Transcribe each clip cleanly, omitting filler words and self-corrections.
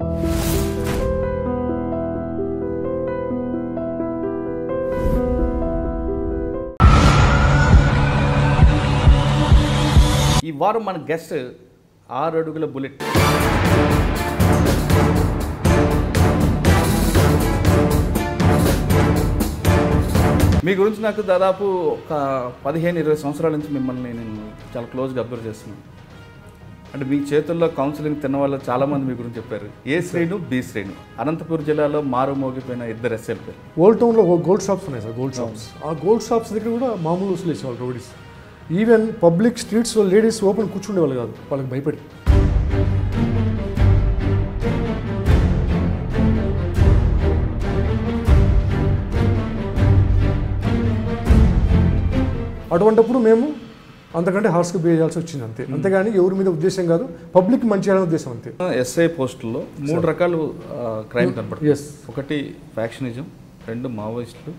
ఈ వారం మన గెస్ట్ 6 అడుగుల బుల్లెట్. మీ గురించి నాకు దాదాపు ఒక 15-20 సంవత్సరాల నుంచి మిమ్మల్ని నేను చాలా క్లోజ్గా అబ్జర్వ్ చేస్తున్నాను. అంటే మీ చేతుల్లో కౌన్సిలింగ్ తిన్న వాళ్ళు చాలామంది మీ గురించి చెప్పారు. ఏ శ్రేణు, బి శ్రేణు. అనంతపురం జిల్లాలో మారుమోగిపోయిన 2 ఎస్ఎల్ పేరు. ఓల్డ్ టౌన్లో గోల్డ్ షాప్స్ ఉన్నాయి సార్, గోల్డ్ షాప్స్. ఆ గోల్డ్ షాప్స్ దగ్గర కూడా మామూలు వసూలు వేసేవాళ్ళు రౌడీస్. ఈవెన్ పబ్లిక్ స్ట్రీట్స్లో లేడీస్ ఓపెన్ కూర్చుండేవాళ్ళు కాదు, వాళ్ళకి భయపడి. అటువంటిప్పుడు మేము అంతకంటే హార్స్గా బిహేవ్ చేయాల్సి వచ్చింది అంతే. అంతేగాని ఎవరి మీద ఉద్దేశం కాదు, పబ్లిక్ మంచి చేయాలనే ఉద్దేశం అంతే. ఎస్ఐ పోస్టుల్లో 3 రకాలు క్రైమ్ కనపడుతుంది. ఎస్. 1 ఫ్యాక్షనిజం, 2 మావోయిస్టులు,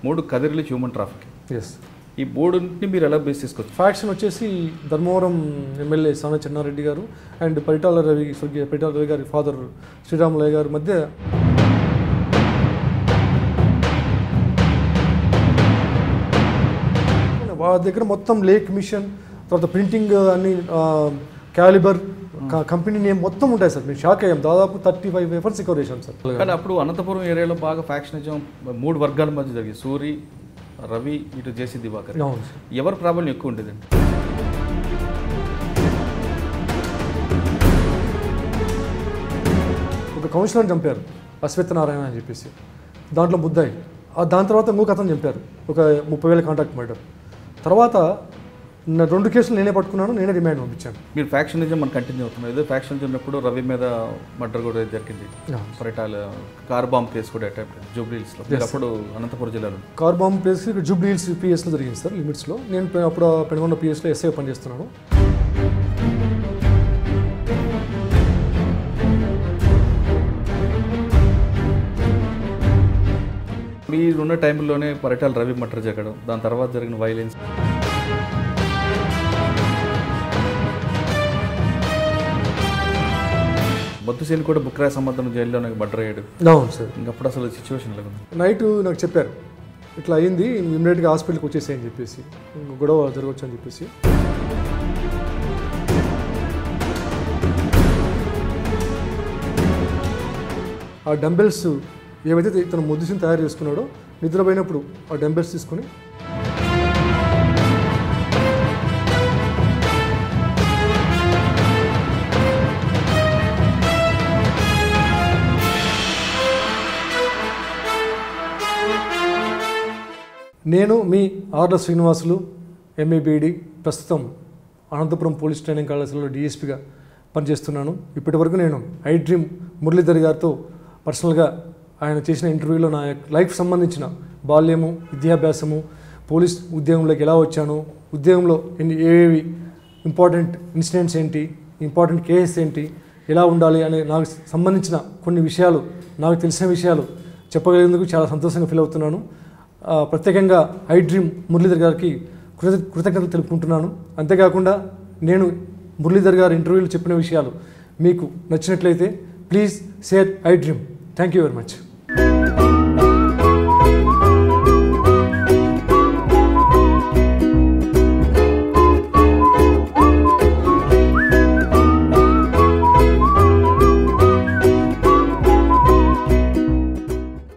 3 కదిరిలి హ్యూమన్ ట్రాఫికింగ్. ఎస్. ఈ 3ని మీరు ఎలా బేస్ చేసుకోవచ్చు? ఫ్యాక్షన్ వచ్చేసి ధర్మవరం ఎమ్మెల్యే సాన చెన్నారెడ్డి గారు అండ్ పరిటాల రవి గారి ఫాదర్ శ్రీరాములయ్య గారి మధ్య వాళ్ళ దగ్గర మొత్తం లేక్ మిషన్, తర్వాత ప్రింటింగ్ అన్ని, క్యాలిబర్ కంపెనీ నేమ్ మొత్తం ఉంటాయి సార్. మేము షాక్ అయ్యాం. దాదాపు 35 పేపర్స్ రికవర్ చేశాం సార్. కానీ అప్పుడు అనంతపురం ఏరియాలో బాగా ఫ్యాక్షనిజం 3 వర్గాల మధ్య జరిగింది. సూరి, రవి, ఇటు జేసీ దివాకర్. ఎవరి ప్రాబ్లం ఎక్కువ ఉండేదండి? ఒక కౌన్సిలర్ని చంపారు, అశ్వత్థ నారాయణ అని చెప్పేసి. దాంట్లో ముద్దాయి. దాని తర్వాత ఇంకొక అతను చంపారు, ఒక 30,000 కాంటాక్ట్ మర్డర్. తర్వాత 2 కేసులు నేనే పట్టుకున్నాను, నేనే రిమాండ్ పంపించాను. మీరు ఫ్యాక్షనిజం మనం కంటిన్యూ అవుతున్నాం. ఏదో ఫ్యాక్షనిజం ఉన్నప్పుడు రవి మీద మర్డర్ కూడా జరిగింది. పరిటాల కార్ బాంబ్ కేసు కూడా అటెంప్ట్ జూబ్లీహిల్స్లో. అప్పుడు అనంతపురం జిల్లాలో కార్ బాంబ్ కేసు ఇక్కడ జూబ్లీహిల్స్ పిఎస్లో జరిగింది సార్, లిమిట్స్లో. నేను అప్పుడు పెనుగొండ పిఎస్లో ఎస్ఐ పనిచేస్తున్నాను. మీరున్న టైంలోనే పరిటాల రవి మర్డర్ జరగడం, దాని తర్వాత జరిగిన వైలెన్స్, బొత్తుసేని కూడా బుక్రాయ సంబంధం జైల్లోనే మర్డర్ అయ్యాడు. అవును సార్. ఇంకప్పుడు అసలు సిచ్యువేషన్ లేదు. నైట్ నాకు చెప్పారు ఇట్లా అయింది, ఇమ్మీడియట్గా హాస్పిటల్కి వచ్చేసాయని చెప్పేసి, గొడవ జరగవచ్చు అని చెప్పేసి. ఆ డంబెల్స్ ఏవైతే ఇతను ముద్దుసిని తయారు చేసుకున్నాడో, నిద్రపోయినప్పుడు ఆ డంబెల్స్ తీసుకొని నేను మీ ఆర్ల శ్రీనివాసులు, ఎంఏబిడి, ప్రస్తుతం అనంతపురం పోలీస్ ట్రైనింగ్ కళాశాలలో డిఎస్పీగా పనిచేస్తున్నాను. ఇప్పటి వరకు నేను ఐ డ్రీమ్ మురళీధర్ గారితో పర్సనల్గా ఆయన చేసిన ఇంటర్వ్యూలో నా లైఫ్ సంబంధించిన బాల్యము, విద్యాభ్యాసము, పోలీస్ ఉద్యోగంలోకి ఎలా వచ్చాను, ఉద్యోగంలో ఏవి ఇంపార్టెంట్ ఇన్సిడెంట్స్ ఏంటి, ఇంపార్టెంట్ కేసెస్ ఏంటి, ఎలా ఉండాలి అనే నాకు సంబంధించిన కొన్ని విషయాలు, నాకు తెలిసిన విషయాలు చెప్పగలిగేందుకు చాలా సంతోషంగా ఫీల్ అవుతున్నాను. ప్రత్యేకంగా ఐ డ్రీమ్ మురళీధర్ గారికి కృతజ్ఞతలు తెలుపుకుంటున్నాను. అంతేకాకుండా నేను మురళీధర్ గారి ఇంటర్వ్యూలో చెప్పిన విషయాలు మీకు నచ్చినట్లయితే please share I dream. Thank you very much.